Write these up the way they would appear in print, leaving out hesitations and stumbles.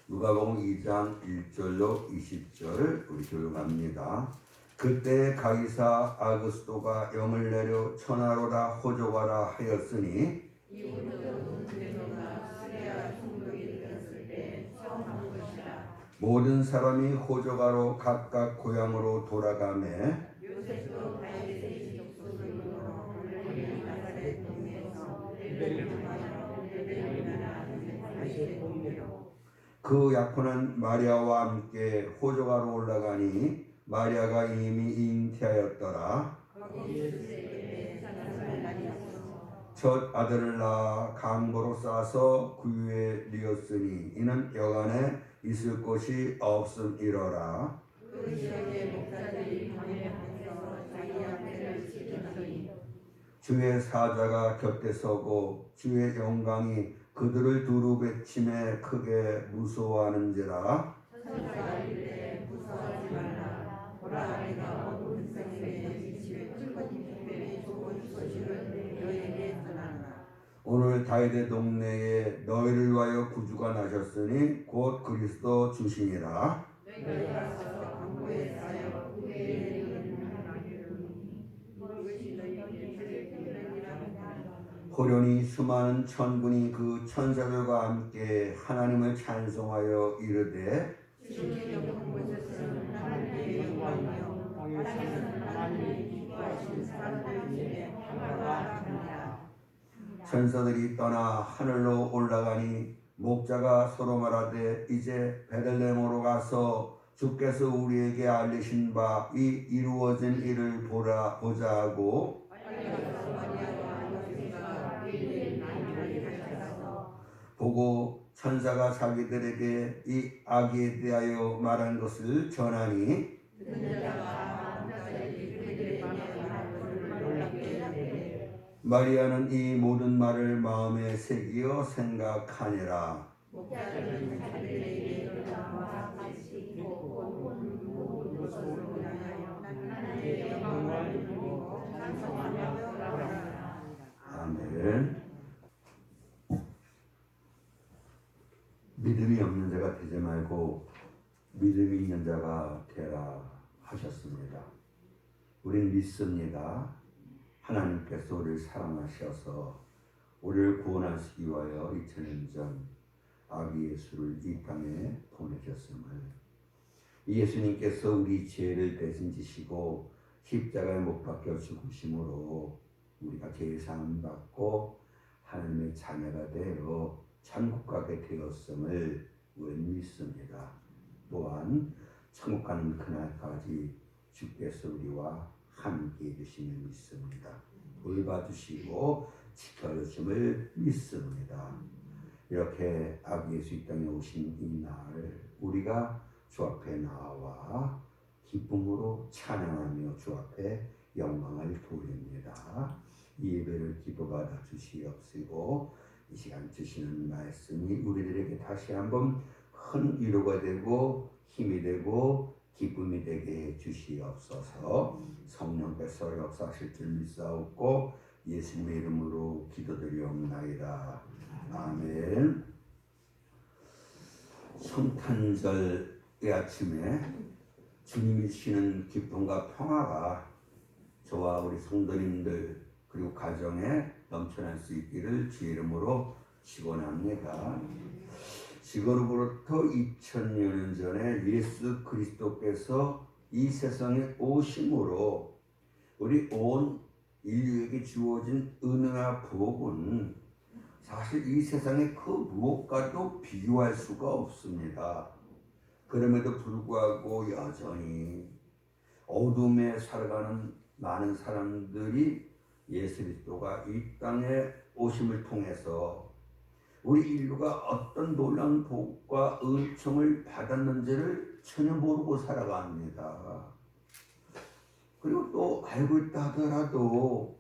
누가복음 2장 1절로 20절 우리 교육합니다. 그때 가이사 아그스도가 영을 내려 천하로다 호족하라 하였으니 모든 사람이 호족하러 각각 고향으로 돌아가매 그 약혼한 마리아와 함께 호족하러 올라가니 마리아가 이미 잉태하였더라. 첫 아들을 낳아 강보로 싸서 구유에 뉘었으니 이는 여간에 있을 곳이 없음이러라. 주의 사자가 곁에 서고 주의 영광이 그들을 두루 베침에 크게 무서워하는지라. 오늘 다윗의 동네에 너희를 위하여 구주가 나셨으니 곧 그리스도 주시니라. 호련히 수많은 천군이 그 천사들과 함께 하나님을 찬송하여 이르되 천사들이 떠나 하늘로 올라가니 목자가 서로 말하되 이제 베들레헴으로 가서 주께서 우리에게 알리신 바 이 이루어진 일을 보자 하고 보고 천사가 자기들에게 이 아기에 대하여 말한 것을 전하니 마리아는 이 모든 말을 마음에 새기어 생각하니라. 아멘. 믿음이 없는 자가 되지 말고 믿음이 있는 자가 되라 하셨습니다. 우리는 믿습니다. 하나님께서 우리를 사랑하셔서 우리를 구원하시기 위하여 2000년 전 아기 예수를 이 땅에 보내셨음을, 예수님께서 우리 죄를 대신 지시고 십자가에 못 박혀 죽으심으로 우리가 죄 사함 받고 하나님의 자녀가 되어 천국 가게 되었음을 우리는 믿습니다. 또한 천국 가는 그날까지 주께서 우리와 함께 해주심을 믿습니다. 돌봐주시고 지켜주심을 믿습니다. 이렇게 아기 예수 이 땅에 오신 이날 우리가 주 앞에 나와 기쁨으로 찬양하며 주 앞에 영광을 돌립니다. 이 예배를 기뻐받아 주시옵시고 이 시간 주시는 말씀이 우리들에게 다시 한번 큰 위로가 되고 힘이 되고 기쁨이 되게 해 주시옵소서. 성령께서 역사하실 줄 믿사옵고 예수님의 이름으로 기도드리옵나이다. 아멘. 성탄절의 아침에 주님이 주시는 기쁨과 평화가 저와 우리 성도님들 그리고 가정에 넘쳐날 수 있기를 주의 이름으로 축원합니다. 지금으로부터 2000년 전에 예수 그리스도께서 이 세상에 오심으로 우리 온 인류에게 주어진 은혜와 복은 사실 이 세상의 그 무엇과도 비교할 수가 없습니다. 그럼에도 불구하고 여전히 어둠에 살아가는 많은 사람들이 예수 그리스도가 이 땅에 오심을 통해서 우리 인류가 어떤 놀라운 복과 은총을 받았는지를 전혀 모르고 살아갑니다. 그리고 또 알고 있다 하더라도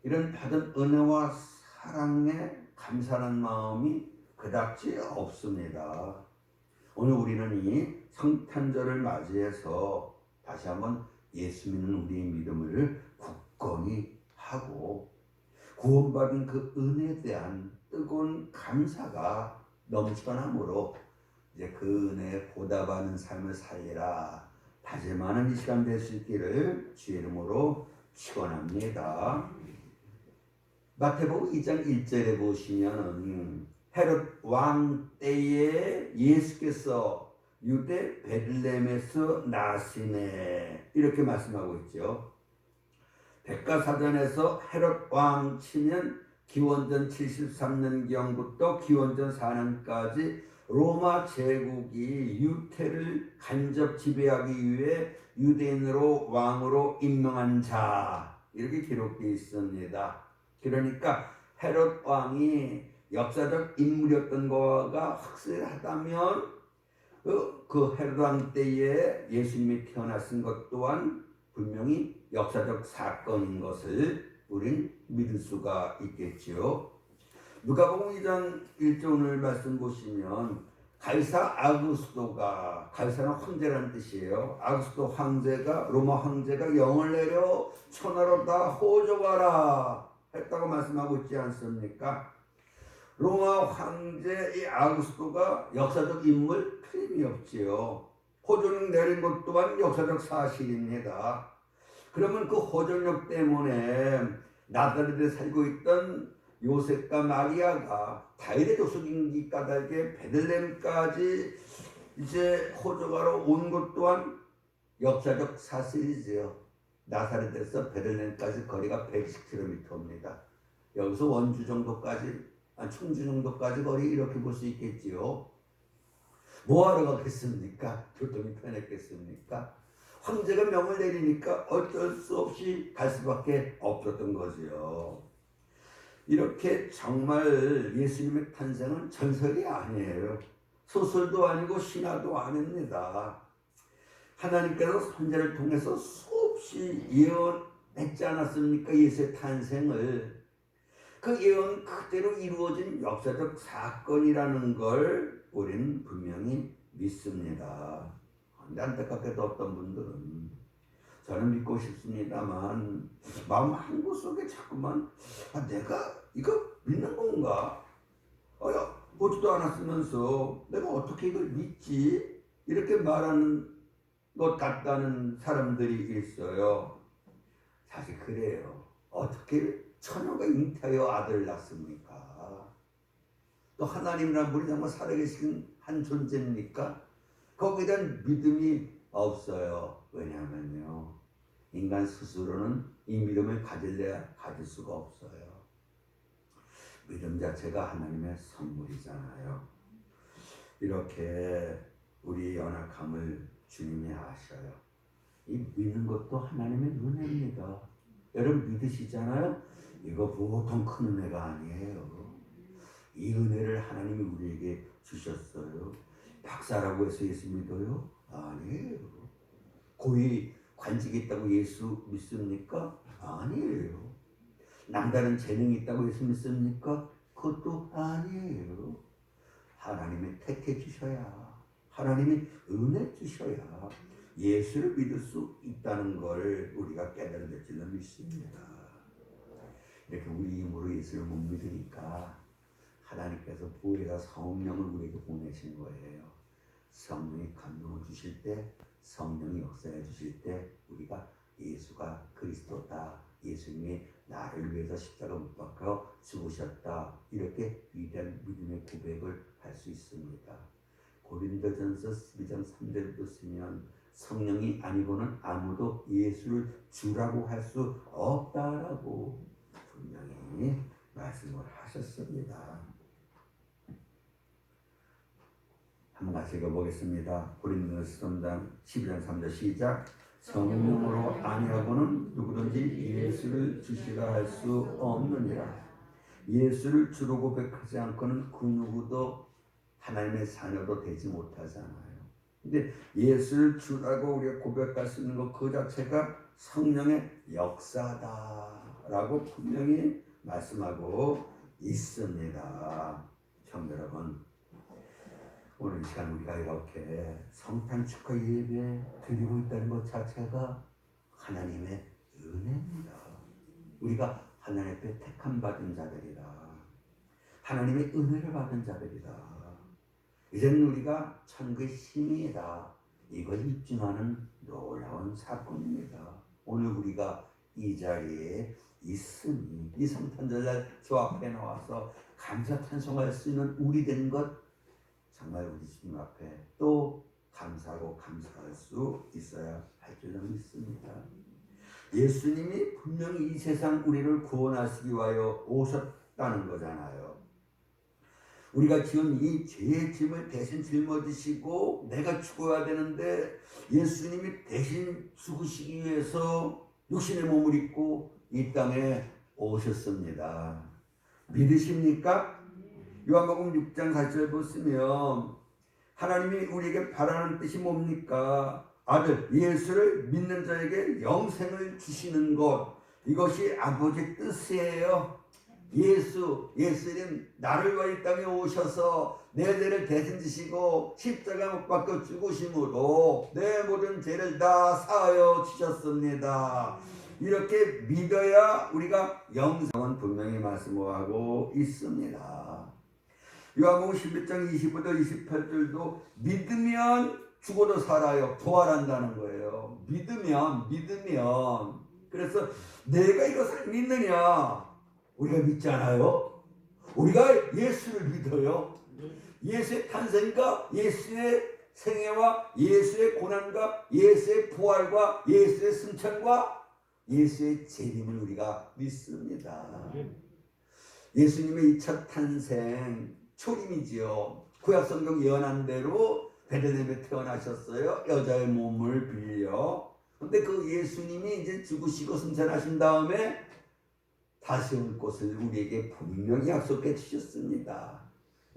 이런 받은 은혜와 사랑에 감사하는 마음이 그닥지 없습니다. 오늘 우리는 이 성탄절을 맞이해서 다시 한번 예수 믿는 우리의 믿음을 굳건히 하고 구원받은 그 은혜에 대한 뜨거운 감사가 넘쳐나므로 이제 그 은혜에 보답하는 삶을 살리라 다짐하는 이 시간 될 수 있기를 주의 이름으로 축원합니다. 마태복음 2장 1절에 보시면은 헤롯 왕 때에 예수께서 유대 베들레헴에서 나시네 이렇게 말씀하고 있죠. 백과사전에서 헤롯 왕 치면 기원전 73년경부터 기원전 4년까지 로마 제국이 유태를 간접 지배하기 위해 유대인으로 왕으로 임명한 자 이렇게 기록되어 있습니다. 그러니까 헤롯 왕이 역사적 인물이었던 거가 확실하다면 그 헤롯 왕 때에 예수님이 태어났은 것 또한 분명히 역사적 사건인 것을 우린 믿을 수가 있겠지요. 누가복음 2장 1절 오늘 말씀 보시면 가이사 아구스토가 가이사는 황제라는 뜻이에요. 아구스토 황제가 로마 황제가 영을 내려 천하로 다 호적하라 했다고 말씀하고 있지 않습니까? 로마 황제 이 아구스토가 역사적 인물 틀림이 없지요. 호적력 내린 것 또한 역사적 사실입니다. 그러면 그 호적력 때문에 나사렛에 살고 있던 요셉과 마리아가 다윗의 족속인기 까닭에 베들레헴까지 이제 호적하러 온 것 또한 역사적 사실이지요. 나사렛에서 베들레헴까지 거리가 110km입니다. 여기서 원주 정도까지, 충주 정도까지 거리 이렇게 볼 수 있겠지요. 뭐하러 가겠습니까? 교통이 편했겠습니까? 황제가 명을 내리니까 어쩔 수 없이 갈 수밖에 없었던 거죠. 이렇게 정말 예수님의 탄생은 전설이 아니에요. 소설도 아니고 신화도 아닙니다. 하나님께서 선지자를 통해서 수없이 예언했지 않았습니까? 예수의 탄생을. 그 예언 그대로 이루어진 역사적 사건이라는 걸 우리는 분명히 믿습니다. 근데 안타깝게도 어떤 분들은 저는 믿고 싶습니다만 마음 한구 속에 자꾸만 내가 이거 믿는 건가? 보지도 않았으면서 내가 어떻게 이걸 믿지? 이렇게 말하는 것 같다는 사람들이 있어요. 사실 그래요. 어떻게 처녀가 잉태하여 아들을 낳습니까? 또 하나님이란 분이 정말 살아계신 한 존재입니까? 거기에 대한 믿음이 없어요. 왜냐하면요, 인간 스스로는 이 믿음을 가질 수가 없어요. 믿음 자체가 하나님의 선물이잖아요. 이렇게 우리 연약함을 주님이 아셔요. 이 믿는 것도 하나님의 은혜입니다. 여러분 믿으시잖아요? 이거 보통 큰 은혜가 아니에요. 이 은혜를 하나님이 우리에게 주셨어요. 박사라고 해서 예수 믿어요? 아니에요. 고위 관직이 있다고 예수 믿습니까? 아니에요. 남다른 재능이 있다고 예수 믿습니까? 그것도 아니에요. 하나님이 택해 주셔야, 하나님이 은혜 주셔야 예수를 믿을 수 있다는 걸 우리가 깨달아야 될 줄로 믿습니다. 이렇게 우리 힘으로 예수를 못 믿으니까 하나님께서 부활의 성령을 우리에게 보내신 거예요. 성령이 감동을 주실 때, 성령이 역사해 주실 때 우리가 예수가 그리스도다, 예수님이 나를 위해서 십자가 못 박혀 죽으셨다, 이렇게 위대한 믿음의 고백을 할 수 있습니다. 고린도전서 12장 3절부터 쓰면 성령이 아니고는 아무도 예수를 주라고 할 수 없다라고 분명히 말씀을 하셨습니다. 한번 같이 읽어보겠습니다. 고린도전서 3장 12장 3절 시작. 성령으로 아니하고는 누구든지 예수를 주시라 할 수 없느니라. 예수를 주로 고백하지 않고는 그 누구도 하나님의 자녀도 되지 못하잖아요. 근데 예수를 주라고 우리가 고백할 수 있는 것 그 자체가 성령의 역사다라고 분명히 말씀하고 있습니다. 성도 여러분, 오늘 이 시간 우리가 이렇게 성탄 축하 예배 드리고 있다는 것 자체가 하나님의 은혜입니다. 우리가 하나님 앞에 택함 받은 자들이라, 하나님의 은혜를 받은 자들이라. 이젠 우리가 천국의 시민이다. 이걸 입증하는 놀라운 사건입니다. 오늘 우리가 이 자리에 있으니 이 성탄절날 저 앞에 나와서 감사 찬송할 수 있는 우리 된 것 정말 우리 주님 앞에 또 감사하고 감사할 수 있어야 할 줄로 믿습니다. 예수님이 분명히 이 세상 우리를 구원하시기 위하여 오셨다는 거잖아요. 우리가 지은 이 죄의 짐을 대신 짊어지시고 내가 죽어야 되는데 예수님이 대신 죽으시기 위해서 육신의 몸을 입고 이 땅에 오셨습니다. 믿으십니까? 요한복음 6장 4절 보시면 하나님이 우리에게 바라는 뜻이 뭡니까? 아들 예수를 믿는 자에게 영생을 주시는 것, 이것이 아버지의 뜻이에요. 예수님 나를 위하여 이 땅에 오셔서 내 죄를 대신 지시고 십자가 못 박혀 죽으심으로 내 모든 죄를 다 사하여 주셨습니다. 이렇게 믿어야 우리가 영생은 분명히 말씀하고 있습니다. 요한복음 11장 25절 28절도 믿으면 죽어도 살아요. 부활한다는 거예요. 믿으면. 그래서 내가 이것을 믿느냐? 우리가 믿잖아요. 우리가 예수를 믿어요. 예수의 탄생과 예수의 생애와 예수의 고난과 예수의 부활과 예수의 승천과 예수의 재림을 우리가 믿습니다. 예수님의 이 첫 탄생 초림이지요. 구약성경 예언한 대로 베들레헴에 태어나셨어요. 여자의 몸을 빌려. 근데 그 예수님이 이제 죽으시고 승천하신 다음에 다시 올 것을 우리에게 분명히 약속해 주셨습니다.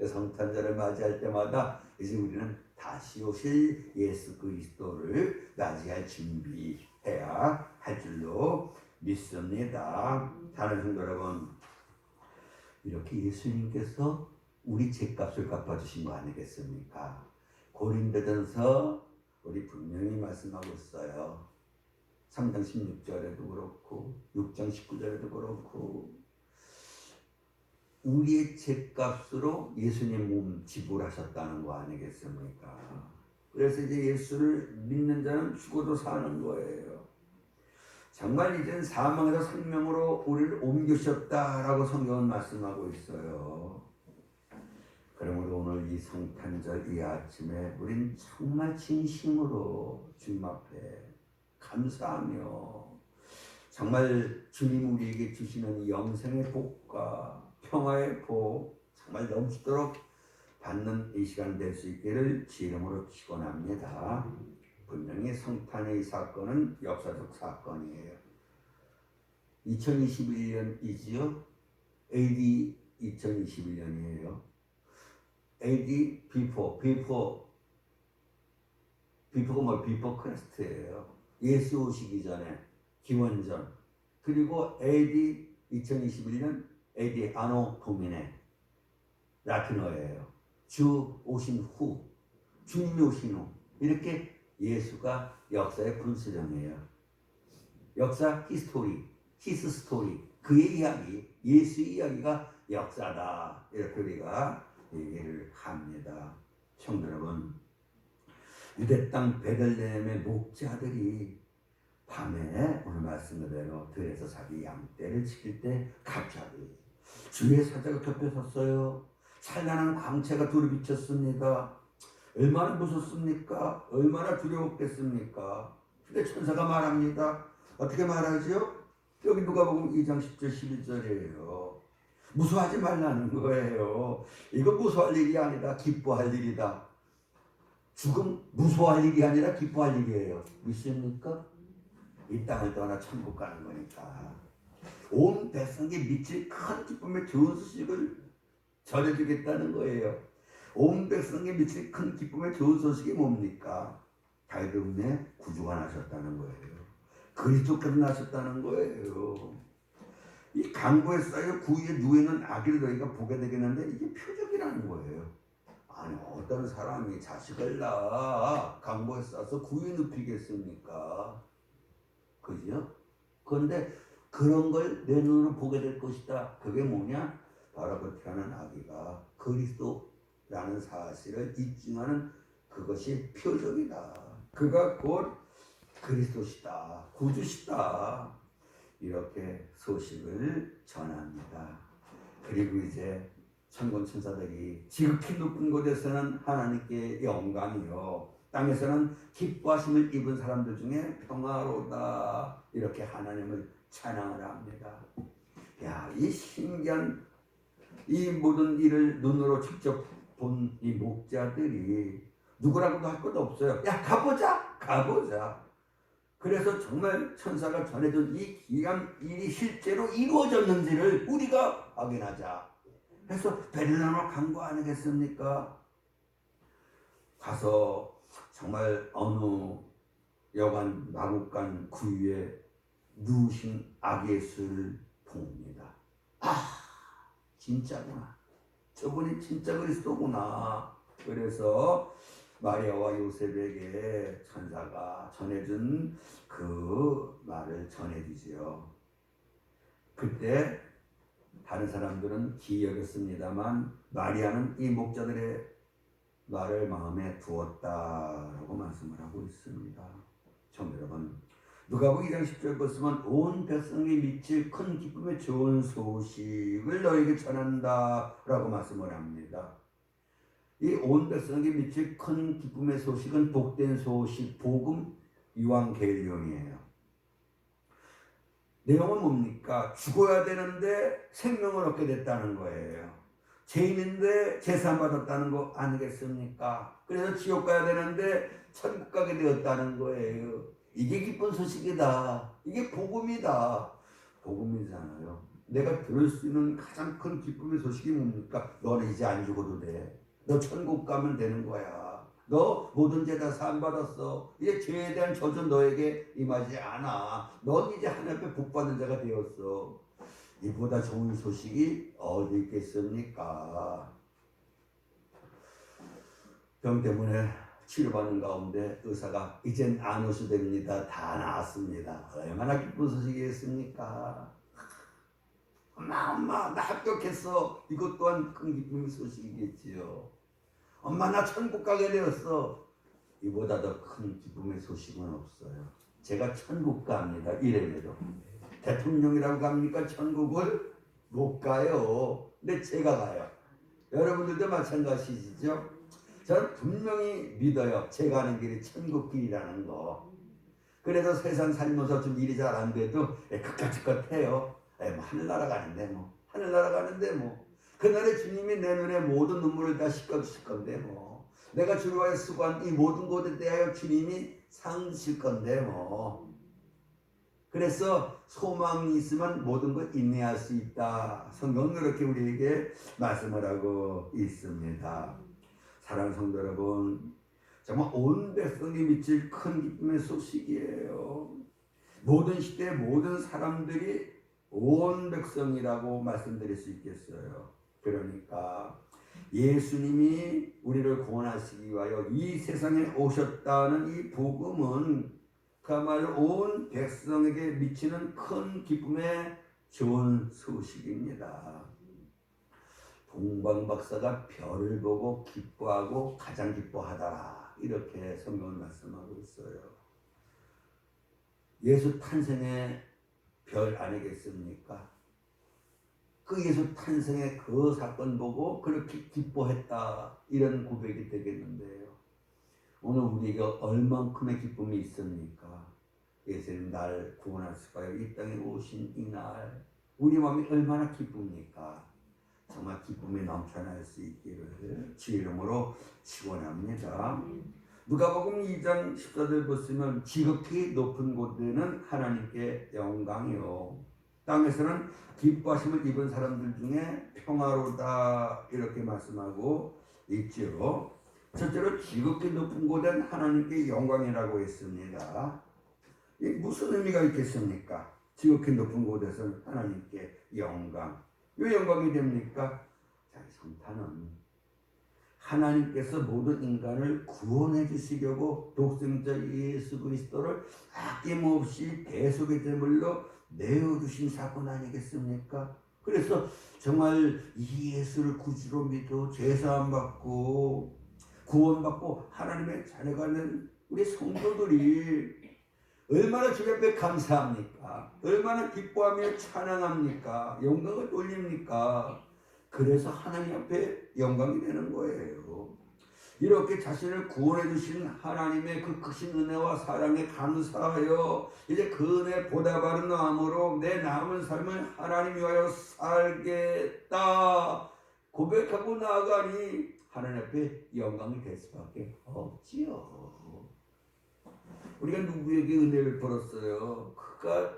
성탄절을 맞이할 때마다 이제 우리는 다시 오실 예수 그리스도를 맞이할 준비해야 할 줄로 믿습니다. 사랑하는 성도 여러분, 이렇게 예수님께서 우리 죄값을 갚아주신 거 아니겠습니까? 고린도전서 우리 분명히 말씀하고 있어요. 3장 16절에도 그렇고 6장 19절에도 그렇고 우리의 죄값으로 예수님 몸 지불하셨다는 거 아니겠습니까? 그래서 이제 예수를 믿는 자는 죽어도 사는 거예요. 정말 이제는 사망에서 생명으로 우리를 옮기셨다라고 성경은 말씀하고 있어요. 그러므로 오늘 이 성탄절 이 아침에 우린 정말 진심으로 주님 앞에 감사하며 정말 주님 우리에게 주시는 이 영생의 복과 평화의 복 정말 넘치도록 받는 이 시간 될 수 있기를 주 이름으로 축원합니다. 분명히 성탄의 이 사건은 역사적 사건이에요. 2021년이지요. AD 2021년이에요. AD before 뭐 before 크리스트예요. 예수 오시기 전에 기원전. 그리고 AD 2021년 AD 아노 도미네 라틴어예요. 주 오신 후, 주님이 오신 후, 이렇게 예수가 역사의 분수령이에요. 역사 히스토리, 히스 스토리, 그의 이야기, 예수의 이야기가 역사다. 이렇게 우리가 얘기를 합니다. 성도 여러분, 유대 땅 베들레헴의 목자들이 밤에 오늘 말씀 그대로 들에서 자기 양떼를 지킬 때 갑자기 주의 사자가 곁에 섰어요. 찬란한 광채가 둘이 비쳤습니다. 얼마나 무섭습니까? 얼마나 두려웠겠습니까? 근데 천사가 말합니다. 어떻게 말하죠? 여기 누가복음 2장 10절 11절이에요. 무서워하지 말라는 거예요. 이거 무서워할 일이 아니다. 기뻐할 일이다. 죽음 무서워할 일이 아니라 기뻐할 일이에요. 믿습니까? 이 땅을 떠나 천국 가는 거니까. 온 백성에게 미칠 큰 기쁨의 좋은 소식을 전해주겠다는 거예요. 온 백성에게 미칠 큰 기쁨의 좋은 소식이 뭡니까? 다윗의 은혜 구주가 나셨다는 거예요. 그리스도께서 나셨다는 거예요. 이 강보에 쌓여 구유에 누이는 아기를 너희가 보게 되겠는데 이게 표적이라는 거예요. 아니 어떤 사람이 자식을 낳아 강보에 싸서 구유에 눕히겠습니까? 그죠? 그런데 그런 걸 내 눈으로 보게 될 것이다. 그게 뭐냐? 바로 그 태어난 아기가 그리스도 라는 사실을 입증하는 그것이 표적이다. 그가 곧 그리스도시다, 구주시다, 이렇게 소식을 전합니다. 그리고 이제 천군 천사들이 지극히 높은 곳에서는 하나님께 영광이요, 땅에서는 기뻐하심을 입은 사람들 중에 평화로다, 이렇게 하나님을 찬양을 합니다. 야, 이 신기한 이 모든 일을 눈으로 직접 본 이 목자들이 누구라고도 할 것도 없어요. 야, 가보자. 그래서 정말 천사가 전해준 이 귀한 일이 실제로 이루어졌는지를 우리가 확인하자 해서 베들레헴으로 간 거 아니겠습니까? 가서 정말 어느 여관 마구간 구유에 누우신 아기 예수를 봅니다. 아, 진짜구나. 저분이 진짜 그리스도구나. 그래서 마리아와 요셉에게 천사가 전해준 그 말을 전해주지요. 그때 다른 사람들은 기여겼습니다만 마리아는 이 목자들의 말을 마음에 두었다라고 말씀을 하고 있습니다. 청 여러분, 누가복음 2장 10절 보시면 온 백성이 미칠 큰 기쁨의 좋은 소식을 너에게 전한다라고 말씀을 합니다. 이 온 백성에게 미칠 큰 기쁨의 소식은 복된 소식, 복음, 유앙겔리온이에요. 내용은 뭡니까? 죽어야 되는데 생명을 얻게 됐다는 거예요. 죄인인데 제사 받았다는 거 아니겠습니까? 그래서 지옥 가야 되는데 천국 가게 되었다는 거예요. 이게 기쁜 소식이다. 이게 복음이다. 복음이잖아요. 내가 들을 수 있는 가장 큰 기쁨의 소식이 뭡니까? 너는 이제 안 죽어도 돼. 너 천국 가면 되는 거야. 너 모든 죄 다 사함 받았어. 이제 죄에 대한 저주 너에게 임하지 않아. 넌 이제 하나님 앞에 복 받는 자가 되었어. 이보다 좋은 소식이 어디 있겠습니까? 병 때문에 치료받는 가운데 의사가 이젠 안 오셔도 됩니다. 다 나았습니다. 얼마나 기쁜 소식이겠습니까? 엄마 나 합격했어. 이것 또한 큰 기쁨의 소식이겠지요. 엄마 나 천국 가게 되었어. 이보다 더 큰 기쁨의 소식은 없어요. 제가 천국 갑니다. 이래봬도 대통령이라고 갑니까? 천국을 못 가요. 근데 제가 가요. 여러분들도 마찬가지시죠? 저는 분명히 믿어요. 제가 가는 길이 천국 길이라는 거. 그래서 세상 살면서 좀 일이 잘 안 돼도 그까짓것 해요. 뭐 하늘나라 가는데 하늘나라 가는데 그날에 주님이 내 눈에 모든 눈물을 다 씻겨주실 건데 내가 주를 위하여 수고한 이 모든 것에 대하여 주님이 상 주실 건데 그래서 소망이 있으면 모든 걸 인내할 수 있다. 성경은 그렇게 우리에게 말씀을 하고 있습니다. 사랑하는 성도 여러분, 정말 온 백성이 미칠 큰 기쁨의 소식이에요. 모든 시대 모든 사람들이 온 백성이라고 말씀드릴 수 있겠어요. 그러니까 예수님이 우리를 구원하시기 위하여 이 세상에 오셨다는 이 복음은 그야말로 온 백성에게 미치는 큰 기쁨의 좋은 소식입니다. 동방박사가 별을 보고 기뻐하고 가장 기뻐하더라, 이렇게 성경은 말씀하고 있어요. 예수 탄생의 별 아니겠습니까? 그 예수 탄생의 그 사건 보고 그렇게 기뻐했다, 이런 고백이 되겠는데요. 오늘 우리에게 얼만큼의 기쁨이 있습니까? 예수님 날 구원하시고 이 땅에 오신 이날 우리 마음이 얼마나 기쁩니까? 정말 기쁨이 넘쳐날 수 있기를 주의 이름으로 축원합니다. 누가복음 2장 14절 보시면 지극히 높은 곳에는 하나님께 영광이요, 땅에서는 기뻐하심을 입은 사람들 중에 평화로다, 이렇게 말씀하고 있죠. 첫째로 지극히 높은 곳엔 하나님께 영광이라고 했습니다. 이게 무슨 의미가 있겠습니까? 지극히 높은 곳에서는 하나님께 영광. 왜 영광이 됩니까? 자, 성탄은 하나님께서 모든 인간을 구원해 주시려고 독생자 예수 그리스도를 아낌없이 대속의 제물로 내어주신 사건 아니겠습니까? 그래서 정말 이 예수를 구주로 믿어 죄사함 받고 구원받고 하나님의 자녀가 된 우리 성도들이 얼마나 주님 앞에 감사합니까? 얼마나 기뻐하며 찬양합니까? 영광을 돌립니까? 그래서 하나님 앞에 영광이 되는 거예요. 이렇게 자신을 구원해 주신 하나님의 그 크신 은혜와 사랑에 감사하여 이제 그 은혜 보다 바른 마음으로 내 남은 삶을 하나님 위하여 살겠다 고백하고 나아가니 하나님 앞에 영광이 될 수밖에 없지요. 우리가 누구에게 은혜를 벌었어요? 그가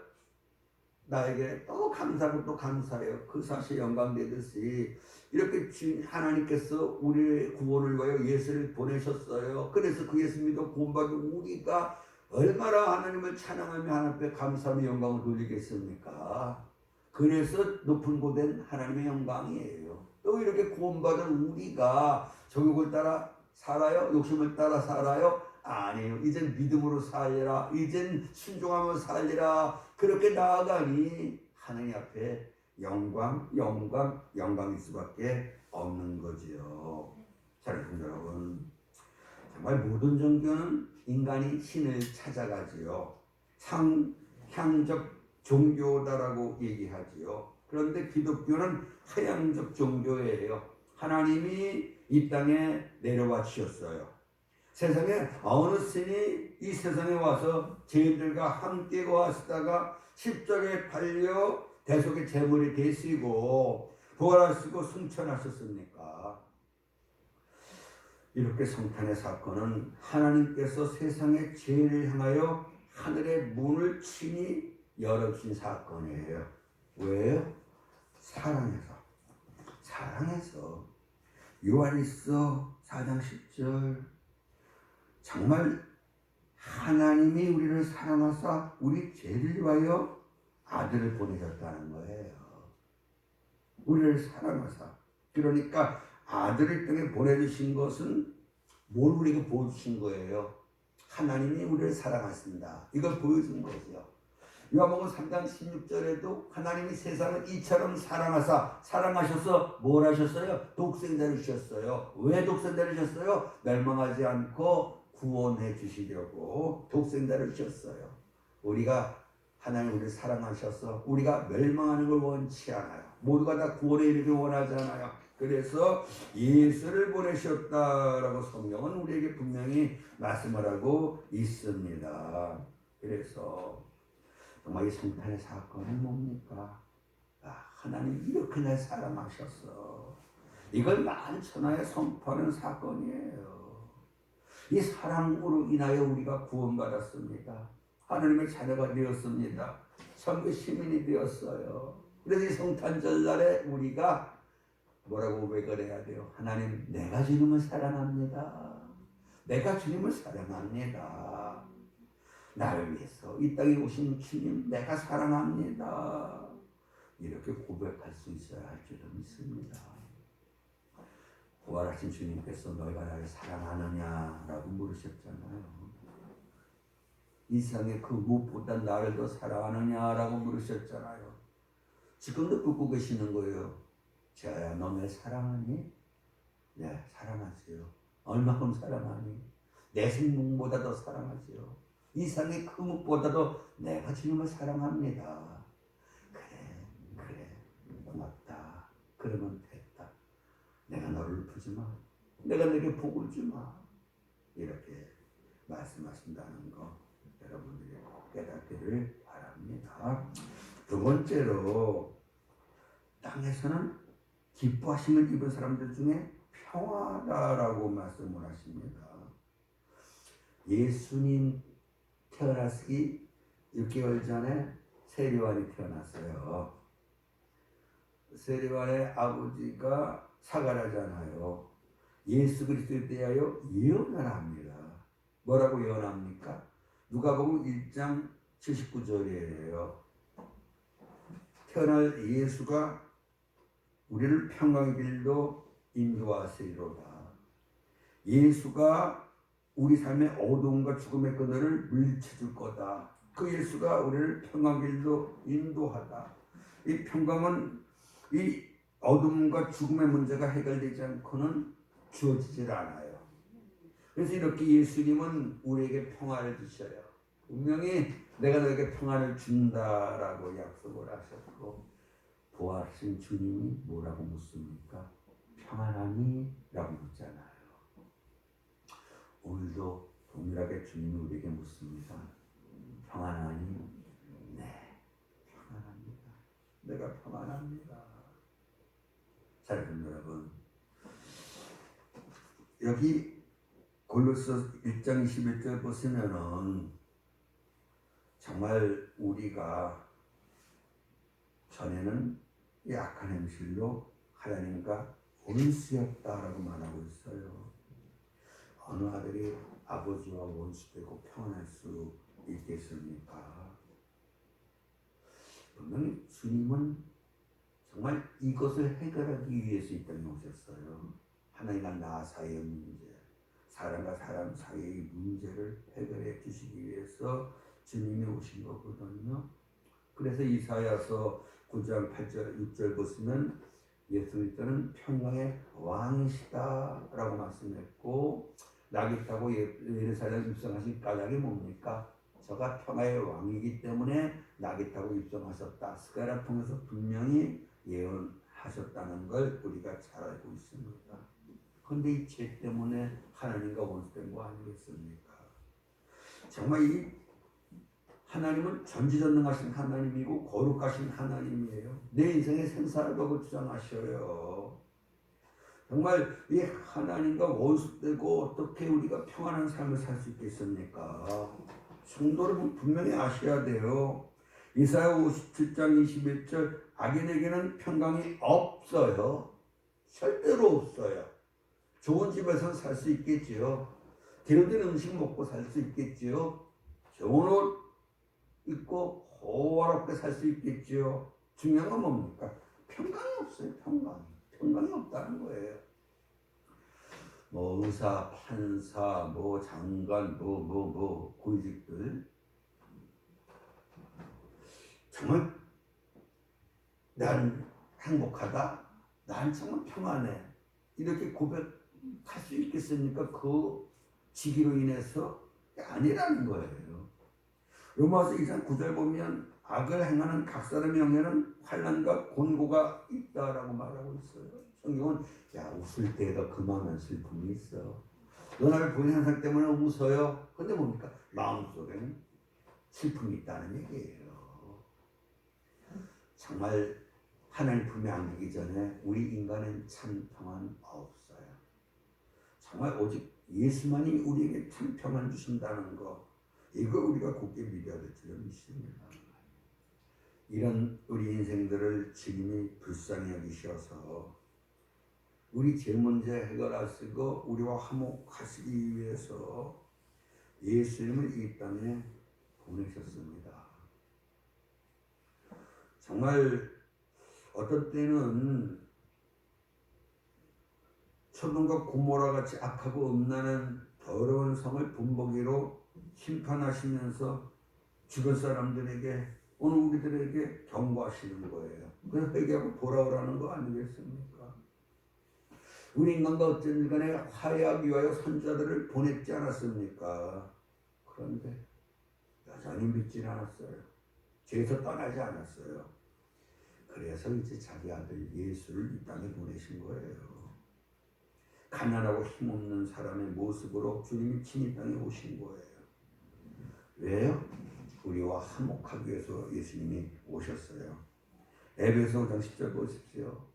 나에게 또 감사하고 또 감사해요. 그 사실 영광되듯이 이렇게 주님 하나님께서 우리의 구원을 위하여 예수를 보내셨어요. 그래서 그 예수 믿어 구원받은 우리가 얼마나 하나님을 찬양하며 하나님 앞에 감사하며 영광을 돌리겠습니까? 그래서 높은 곳엔 하나님의 영광이에요. 또 이렇게 구원받은 우리가 정욕을 따라 살아요? 욕심을 따라 살아요? 아니에요. 이젠 믿음으로 살리라. 이젠 순종하며 살리라. 그렇게 나아가니 하나님 앞에 영광일 수밖에 없는 거지요. 사랑하는 여러분, 정말 모든 종교는 인간이 신을 찾아가지요. 상향적 종교다라고 얘기하지요. 그런데 기독교는 하향적 종교예요. 하나님이 이 땅에 내려와 주셨어요. 세상에 어느 신이 이 세상에 와서 죄인들과 함께 거하시다가 십자가에 달려 대속의 제물이 되시고 부활하시고 승천하셨습니까? 이렇게 성탄의 사건은 하나님께서 세상의 죄를 향하여 하늘의 문을 친히 열어주신 사건이에요. 왜요? 사랑해서 요한일서 4장 10절 정말 하나님이 우리를 사랑하사 우리 죄를 위하여 아들을 보내셨다는 거예요. 우리를 사랑하사. 그러니까 아들을 땅에 보내주신 것은 뭘 우리에게 보여주신 거예요? 하나님이 우리를 사랑하신다. 이걸 보여준 거죠. 요한복음 3장 16절에도 하나님이 세상을 이처럼 사랑하셔서 뭘 하셨어요? 독생자를 주셨어요. 왜 독생자를 주셨어요? 멸망하지 않고 구원해 주시려고 독생자를 주셨어요. 우리가 하나님 우리를 사랑하셔서 우리가 멸망하는 걸 원치 않아요. 모두가 다 구원에 이르길 원하잖아요. 그래서 예수를 보내셨다라고 성경은 우리에게 분명히 말씀을 하고 있습니다. 그래서 정말 이 성탄의 사건은 뭡니까? 하나님 이렇게 날 사랑하셨어. 이걸 만천하에 선포하는 사건이에요. 이 사랑으로 인하여 우리가 구원받았습니다. 하나님의 자녀가 되었습니다. 천국 시민이 되었어요. 그래서 이 성탄절날에 우리가 뭐라고 고백을 해야 돼요? 하나님, 내가 주님을 사랑합니다. 내가 주님을 사랑합니다. 나를 위해서 이 땅에 오신 주님, 내가 사랑합니다. 이렇게 고백할 수 있어야 할 줄을 믿습니다. 부활하신 주님께서 너희가 나를 사랑하느냐라고 물으셨잖아요. 이 세상에 그 무엇보다 나를 더 사랑하느냐라고 물으셨잖아요. 지금도 묻고 계시는 거예요. 제아야, 너 날 사랑하니? 네, 사랑하지요. 얼마큼 사랑하니? 내 생명보다 더 사랑하지요. 이 세상의 그 무엇보다도 내가 주님을 사랑합니다. 그래, 고맙다. 그러면 됐다. 내가 너를 부지마. 내가 내게 복을 주마. 이렇게 말씀하신다는 거 여러분들이 깨닫기를 바랍니다. 두 번째로 땅에서는 기뻐하심을 입은 사람들 중에 평화다라고 말씀을 하십니다. 예수님 태어나시기 6개월 전에 세리완이 태어났어요. 세리완의 아버지가 사가라잖아요. 예수 그리스도에 대하여 예언을 합니다. 뭐라고 예언합니까? 누가복음 1장 79절이에요. 태어날 예수가 우리를 평강의 길로 인도하시리로다. 예수가 우리 삶의 어두움과 죽음의 그늘을 물리쳐줄 거다. 그 예수가 우리를 평강의 길로 인도하다. 이 평강은 이 어둠과 죽음의 문제가 해결되지 않고는 주어지질 않아요. 그래서 이렇게 예수님은 우리에게 평안을 주셔요. 분명히 내가 너에게 평안을 준다라고 약속을 하셨고, 부활하신 주님이 뭐라고 묻습니까? 평안하니? 라고 묻잖아요. 오늘도 동일하게 주님이 우리에게 묻습니다. 평안하니? 네, 평안합니다. 내가 평안합니다. 사랑하는 여러분, 여기 골로새 1장 21절 보시면은 정말 우리가 전에는 약한 행실로 하나님과 원수였다라고 말하고 있어요. 어느 아들이 아버지와 원수되고 평안할 수 있겠습니까? 분명히 주님은 정말 이것을 해결하기 위해서 이 땅에 오셨어요. 하나님과 나 사이의 문제, 사람과 사람 사이의 문제를 해결해 주시기 위해서 주님이 오신 거거든요. 그래서 이사야서 9장 8절 6절 보시면 예수님께서는 평강의 왕이시다라고 말씀했고, 낙이 타고 예루살렘 입성하신 까닭이 뭡니까? 저가 평화의 왕이기 때문에 낙이 타고 입성하셨다. 스가랴 통해서 분명히 예언하셨다는 걸 우리가 잘 알고 있습니다. 그런데 이 죄 때문에 하나님과 원수된 거 아니겠습니까? 정말 이 하나님은 전지전능하신 하나님이고 거룩하신 하나님이에요. 내 인생의 생사라고 주장하셔요. 정말 이 하나님과 원수되고 어떻게 우리가 평안한 삶을 살 수 있겠습니까? 성도 여러분 분명히 아셔야 돼요. 이사야 57장 21절 악인에게는 평강이 없어요. 절대로 없어요. 좋은 집에서 살 수 있겠지요. 기름진 음식 먹고 살 수 있겠지요. 좋은 옷 입고 호화롭게 살 수 있겠지요. 중요한 건 뭡니까? 평강이 없어요. 평강이 없다는 거예요. 뭐 의사, 판사, 뭐 장관, 고위직들 정말 난 행복하다, 난 정말 평안해 이렇게 고백할 수 있겠습니까? 그 직위로 인해서 아니라는 거예요. 로마서 2장 9절 보면 악을 행하는 각 사람의 영에는 환난과 곤고가 있다라고 말하고 있어요. 성경은 야 웃을 때에도 그만한 슬픔이 있어. 너나를 보는 현상 때문에 웃어요. 근데 뭡니까? 마음속에는 슬픔이 있다는 얘기예요. 정말 하나님 품에 안기기 전에 우리 인간은 참 평안 없어요. 정말 오직 예수만이 우리에게 참 평안 주신다는 거, 이거 우리가 굳게 믿어야 될 줄 믿습니다. 이런 우리 인생들을 주님이 불쌍히 여기셔서 우리 죄 문제 해결하시고 우리와 화목하시기 위해서 예수님을 이 땅에 보내셨습니다. 정말 어떤 때는 소돔과 고모라 같이 악하고 음란한 더러운 성을 본보기로 심판하시면서 주변 사람들에게 오늘 우리들에게 경고하시는 거예요. 그래서 회개하고 돌아오라는 거 아니겠습니까? 우리 인간과 어쩐 간에 화해하기 위하여 선자들을 보냈지 않았습니까? 그런데 여전히 믿지 않았어요. 죄에서 떠나지 않았어요. 그래서 이제 자기 아들 예수를 이 땅에 보내신 거예요. 가난하고 힘없는 사람의 모습으로 주님이 친히 땅에 오신 거예요. 왜요? 우리와 화목하기 위해서 예수님이 오셨어요. 에베소 5장 10절 보십시오.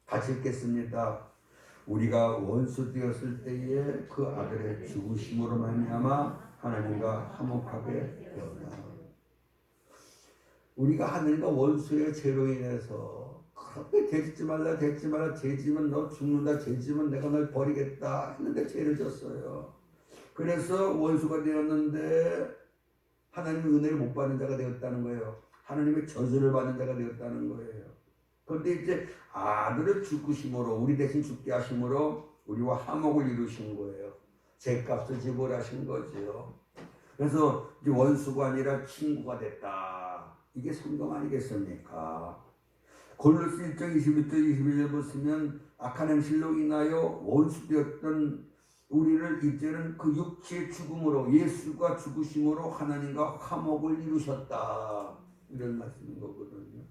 같이 읽겠습니다. 우리가 원수 되었을 때에 그 아들의 죽으심으로 말미암아 하나님과 화목하게 되었다. 우리가 하나님과 원수의 죄로 인해서 그렇게 죄짓지 말라 죄지면 너 죽는다, 죄지면 내가 널 버리겠다 했는데 죄를 졌어요. 그래서 원수가 되었는데 하나님의 은혜를 못 받는 자가 되었다는 거예요. 하나님의 저주를 받는 자가 되었다는 거예요. 그런데 이제 아들을 죽으심으로 우리 대신 죽게 하심으로 우리와 화목을 이루신 거예요. 죄값을 지불하신 거죠. 그래서 이제 원수가 아니라 친구가 됐다. 이게 성경 아니겠습니까? 골로새 1장 20부터 21절 보시면 악한 행실로 인하여 원수되었던 우리를 이제는 그 육체의 죽음으로 예수가 죽으심으로 하나님과 화목을 이루셨다. 이런 말씀인 거거든요.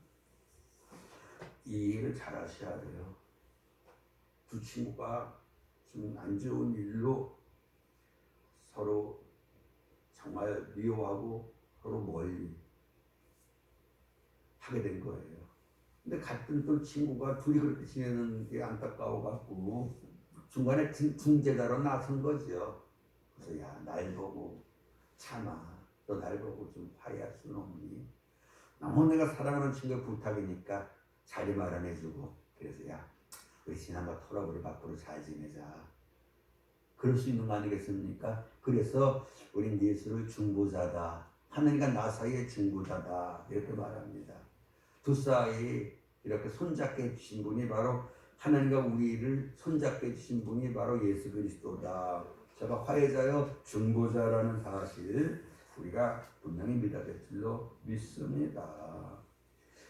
이 일을 잘 하셔야 돼요. 두 친구가 지금 안 좋은 일로 서로 정말 미워하고 서로 멀리 하게 된 거예요. 근데 같은 또 친구가 둘이 그렇게 지내는 게 안타까워갖고 중간에 중재자로 나선 거죠. 그래서 야, 날 보고 참아. 너 날 보고 좀 화해할 수는 없니? 너무 내가 사랑하는 친구가 부탁이니까 자리 마련해주고 그래서 야, 우리 지난 거 털어버리 밖으로 잘 지내자. 그럴 수 있는 거 아니겠습니까? 그래서 우린 예수를 중보자다. 하나님과 나 사이의 중보자다. 이렇게 말합니다. 두 사이 이렇게 손잡게 해주신 분이 바로 하나님과 우리를 손잡게 해주신 분이 바로 예수 그리스도다. 제가 화해자여 중보자라는 사실 우리가 분명히 믿어야 될 줄로 믿습니다.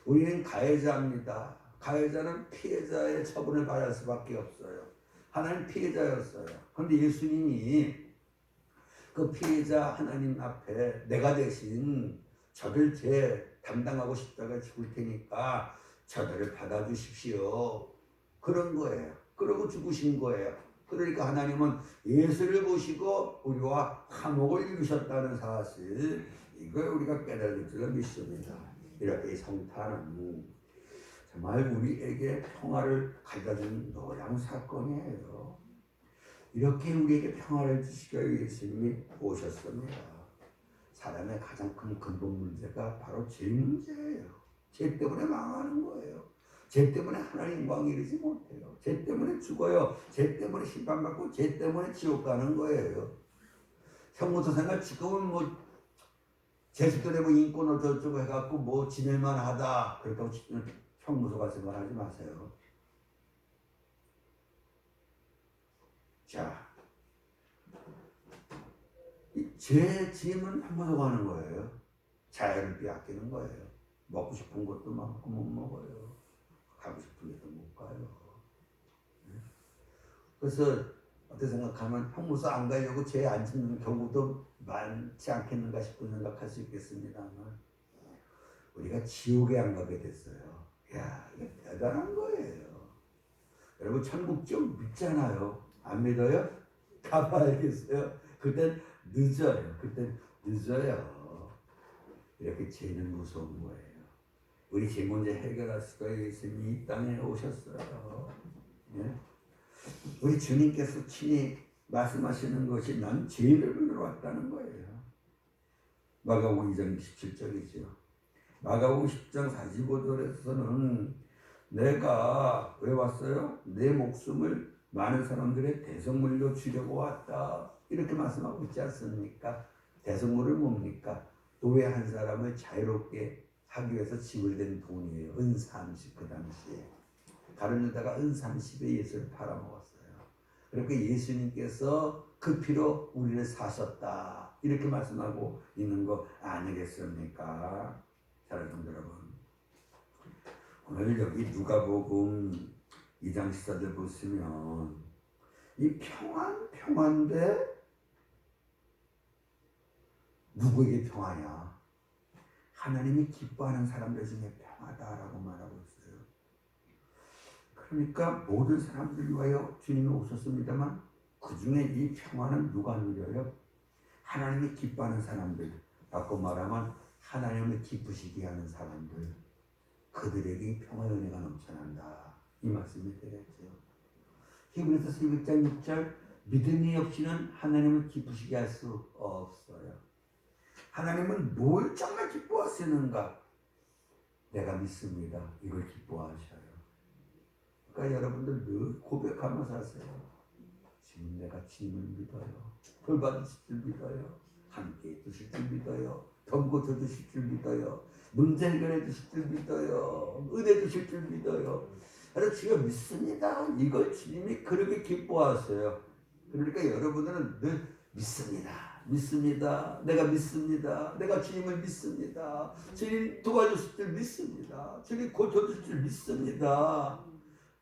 우리는 가해자입니다. 가해자는 피해자의 처분을 받을 수밖에 없어요. 하나님 피해자였어요. 그런데 예수님이 그 피해자 하나님 앞에 내가 대신 저들 죄 담당하고 싶다가 죽을 테니까 저들을 받아주십시오. 그런 거예요. 그러고 죽으신 거예요. 그러니까 하나님은 예수를 보시고 우리와 화목을 이루셨다는 사실, 이걸 우리가 깨달을 줄로 믿습니다. 이렇게 성탄은 정말 우리에게 평화를 가져다준 놀라운 사건이에요. 이렇게 우리에게 평화를 주시기 위해 예수님이 오셨습니다. 사람의 가장 큰 근본 문제가 바로 죄 문제예요. 죄 때문에 망하는 거예요. 죄 때문에 하나님 영광 이르지 못해요. 죄 때문에 죽어요. 죄 때문에 심판받고 죄 때문에 지옥 가는 거예요. 형무소 생활 지금은 뭐 제주도에 뭐 인권을 저쩌고 해갖고 뭐 지낼만 하다 그렇다고 형무소가 생활하지 마세요. 자, 죄 지으면 형무소 가는 거예요. 자유를 빼앗기는 거예요. 먹고 싶은 것도 많고 못 먹어요. 가고 싶은 데도 못 가요. 그래서 어떻게 생각하면 형무소 안 가려고 죄 안 짓는 경우도 많지 않겠는가 싶은 생각할 수 있겠습니다만 우리가 지옥에 안 가게 됐어요. 야, 이게 대단한 거예요. 여러분 천국 좀 믿잖아요. 안 믿어요? 가봐야겠어요. 그땐 늦어요. 그땐 늦어요. 이렇게 죄는 무서운 거예요. 우리 죄 문제 해결할 수가 있으니 이 땅에 오셨어요. 예? 우리 주님께서 친히 말씀하시는 것이 난 죄를 물러 왔다는 거예요. 마가복음 2장 17절이죠. 마가복음 10장 45절에서는 내가 왜 왔어요? 내 목숨을 많은 사람들의 대성물로 주려고 왔다. 이렇게 말씀하고 있지 않습니까? 대성물은 뭡니까? 노예 한 사람을 자유롭게 하기 위해서 지불된 돈이에요. 은 30, 그 당시에. 다른 유다가 은 30에 예수를 팔아먹었어요. 그렇게 예수님께서 그 피로 우리를 사셨다. 이렇게 말씀하고 있는 거 아니겠습니까? 사랑하는 성도 여러분. 오늘 여기 누가복음 2장 14절 보시면 이 평안인데 누구에게 평화냐? 하나님이 기뻐하는 사람들 중에 평화다라고 말하고 있어요. 그러니까 모든 사람들 위하여 주님이 오셨습니다만 그 중에 이 평화는 누가 누려요? 하나님이 기뻐하는 사람들. 바꿔 말하면 하나님을 기쁘시게 하는 사람들. 그들에게 평화의 은혜가 넘쳐난다. 이 말씀이 되겠죠. 히브리서 11장 6절 믿음이 없이는 하나님을 기쁘시게 할 수 없어요. 하나님은 뭘 정말 기뻐하시는가? 내가 믿습니다. 이걸 기뻐하셔요. 그러니까 여러분들 늘 고백하면서 하세요. 지금 내가 주님을 믿어요. 벌 받으실 줄 믿어요. 함께 해주실 줄 믿어요. 병 고쳐주실 줄 믿어요. 문제 해결해 주실 줄 믿어요. 은혜 주실 줄 믿어요. 그래서 주여 믿습니다. 이걸 주님이 그렇게 기뻐하세요. 그러니까 여러분들은 늘 믿습니다. 내가 믿습니다. 내가 주님을 믿습니다. 주님 도와주실 줄 믿습니다. 주님 고쳐주실 줄 믿습니다.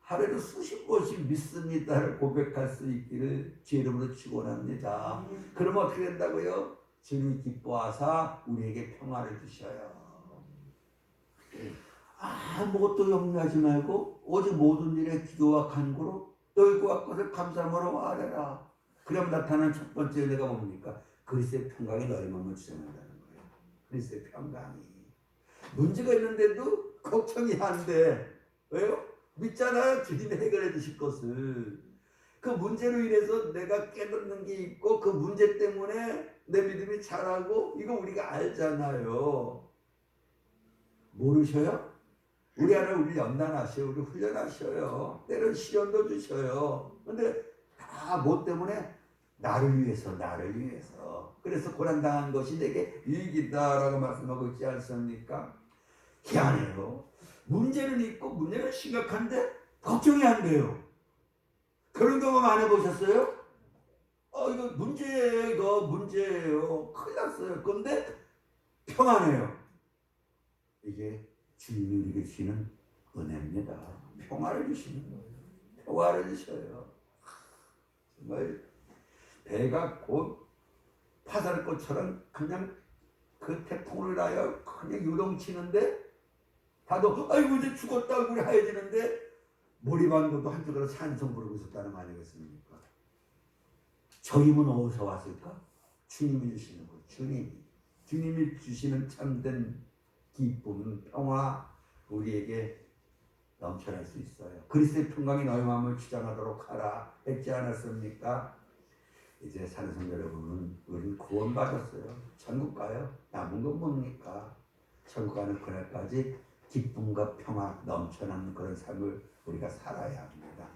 하루에도 수십 번씩 믿습니다를 고백할 수 있기를 주 이름으로 축원합니다. 그러면 어떻게 된다고요? 주님이 기뻐하사 우리에게 평화를 주셔요. 아무것도 염려하지 말고 오직 모든 일에 기도와 간구로 너희와 것을 감사함으로 아뢰라. 그럼 나타난 첫 번째 은혜가 뭡니까? 그리스도의 평강이 너희 마음을 주장한다는 거예요. 그리스도의 평강이. 문제가 있는데도 걱정이 안 돼. 왜요? 믿잖아요. 주님이 해결해 주실 것을. 그 문제로 인해서 내가 깨닫는 게 있고 그 문제 때문에 내 믿음이 자라고 이거 우리가 알잖아요. 모르셔요? 우리 안에 우리 연단하셔요. 우리 훈련하셔요. 때론 시련도 주셔요. 근데 다 뭐 때문에? 나를 위해서. 그래서 고난당한 것이 내게 유익이다라고 말씀하고 있지 않습니까? 희한해요. 문제는 있고 문제는 심각한데 걱정이 안 돼요. 그런 경험 안 해보셨어요? 이거 문제예요. 이거 문제예요. 큰일 났어요. 그런데 평안해요. 이게 주님이 우리에게 주시는 은혜입니다. 평화를 주시는 거예요. 평화를 주셔요. 정말 배가 곧 파살꽃처럼 그냥 그 태풍을 나요. 그냥 요동치는데 다도 아이고 이제 죽었다 우리 하얘지는데 머리만도 한쪽으로 찬송 부르고 있었다는 거 아니겠습니까? 저 힘은 어디서 왔을까? 주님이 주시는 거. 주님이 주시는 참된 기쁨, 평화 우리에게 넘쳐날 수 있어요. 그리스도의 평강이 너희 마음을 주장하도록 하라 했지 않았습니까? 이제 사는 성도 여러분은 우리는 구원받았어요. 천국 가요. 남은 건 뭡니까? 천국 가는 그날까지 기쁨과 평화 넘쳐나는 그런 삶을 우리가 살아야 합니다.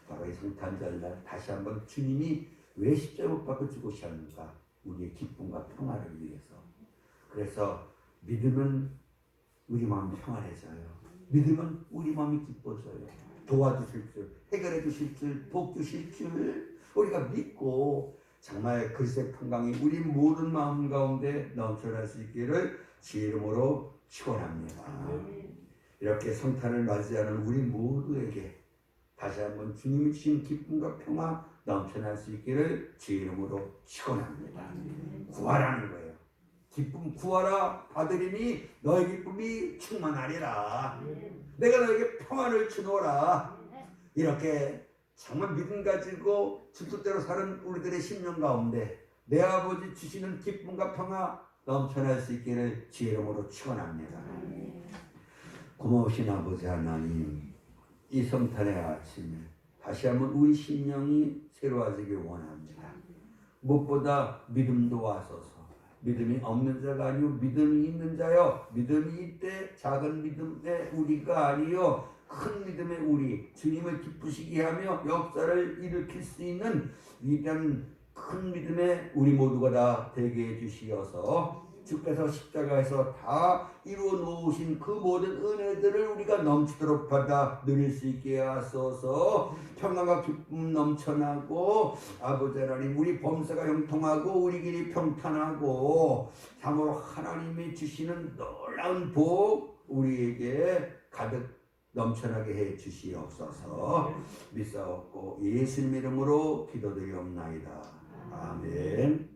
바로 이 성탄절날 다시 한번 주님이 왜 십자가 못 박혀 죽으셨는가? 우리의 기쁨과 평화를 위해서. 그래서 믿으면 우리 마음이 평안해져요. 믿으면 우리 마음이 기뻐져요. 도와주실 줄, 해결해 주실 줄, 복 주실 줄 우리가 믿고 정말 그리스도의 평강이 우리 모든 마음 가운데 넘쳐날 수 있기를 주 이름으로 축원합니다. 이렇게 성탄을 맞이하는 우리 모두에게 다시 한번 주님이 주신 기쁨과 평화 넘쳐날 수 있기를 주 이름으로 축원합니다. 구하라는 거예요. 기쁨 구하라 받으리니 너의 기쁨이 충만하리라. 내가 너에게 평안을 주노라. 이렇게 정말 믿음 가지고 주뜻대로 사는 우리들의 심령 가운데 내 아버지 주시는 기쁨과 평화 넘쳐날 수 있기를 주 이름으로 축원합니다. 고마우신 아버지 하나님, 이 성탄의 아침에 다시 한번 우리 심령이 새로워지길 원합니다. 무엇보다 믿음도 와서서 믿음이 없는 자가 아니요 믿음이 있는 자요. 믿음이 있되 작은 믿음의 우리가 아니요 큰 믿음의 우리, 주님을 기쁘시게 하며 역사를 일으킬 수 있는 위대한 큰 믿음의 우리 모두가 다 되게 해주시어서 주께서 십자가에서 다 이루어 놓으신 그 모든 은혜들을 우리가 넘치도록 받아 누릴 수 있게 하소서. 평안과 기쁨 넘쳐나고 아버지 하나님 우리 범사가 형통하고 우리 길이 평탄하고 참으로 하나님이 주시는 놀라운 복 우리에게 가득 넘쳐나게 해 주시옵소서. 믿사옵고 예수님 이름으로 기도드리옵나이다. 아멘.